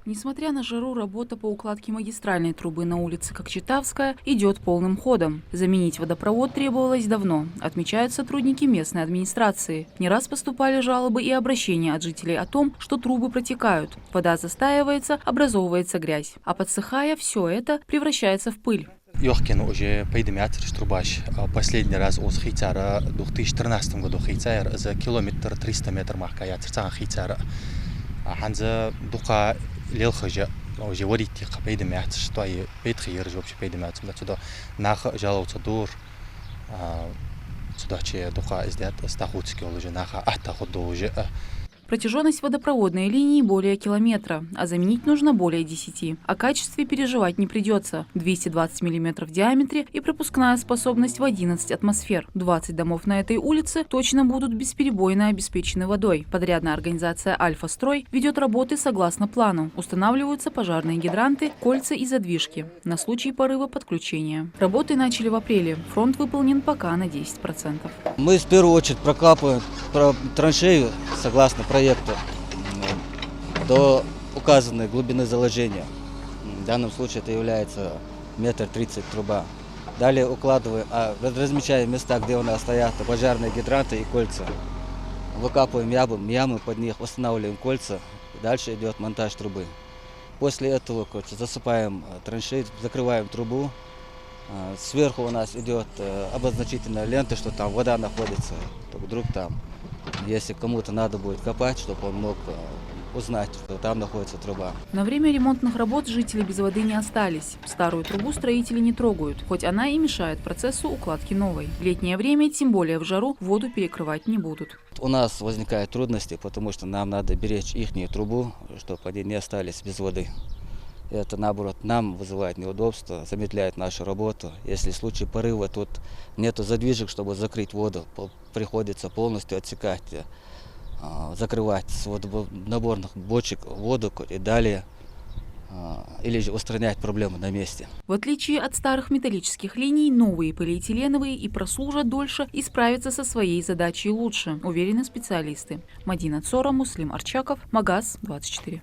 Несмотря на жару, работа по укладке магистральной трубы на улице Кокчетавская идет полным ходом. Заменить водопровод требовалось давно, отмечают сотрудники местной администрации. Не раз поступали жалобы и обращения от жителей о том, что трубы протекают, вода застаивается, образовывается грязь. А подсыхая, все это превращается в пыль. Йохкин уже поедемятр трубач. Последний раз у Хитяра в 2013 году Хитяр за километр 300 метров махкаятр цан Хитяра. Ханза духа лелхажа уже водите поедемятр, что и петхир же вообще поедемятр. Сюда нах жаловаться дур. Сюда че духа издят стахутский уже наха атаходу уже. Протяженность водопроводной линии более километра, а заменить нужно более 10. О качестве переживать не придется. 220 мм в диаметре и пропускная способность в 11 атмосфер. 20 домов на этой улице точно будут бесперебойно обеспечены водой. Подрядная организация «Альфа-Строй» ведет работы согласно плану. Устанавливаются пожарные гидранты, кольца и задвижки на случай порыва подключения. Работы начали в апреле. Фронт выполнен пока на 10%. Мы в первую очередь прокапываем траншею согласно проекту до указанной глубины заложения. В данном случае это является 1,30 м труба. Далее укладываем, размечаем места, где у нас стоят пожарные гидранты и кольца. Выкапываем ямы под них, восстанавливаем кольца. Дальше идет монтаж трубы. После этого засыпаем траншеи, закрываем трубу. Сверху у нас идет обозначительная лента, что там вода находится. Вдруг там, если кому-то надо будет копать, чтобы он мог узнать, что там находится труба. На время ремонтных работ жители без воды не остались. Старую трубу строители не трогают, хоть она и мешает процессу укладки новой. В летнее время, тем более в жару, воду перекрывать не будут. У нас возникают трудности, потому что нам надо беречь ихнюю трубу, чтобы они не остались без воды. Это, наоборот, нам вызывает неудобства, замедляет нашу работу. Если в случае порыва тут нету задвижек, чтобы закрыть воду, приходится полностью отсекать, закрывать с водонаборных бочек воду и далее, или же устранять проблемы на месте. В отличие от старых металлических линий, новые полиэтиленовые и прослужат дольше, и справятся со своей задачей лучше, уверены специалисты. Мадина Цора, Муслим Арчаков, Магаз 24.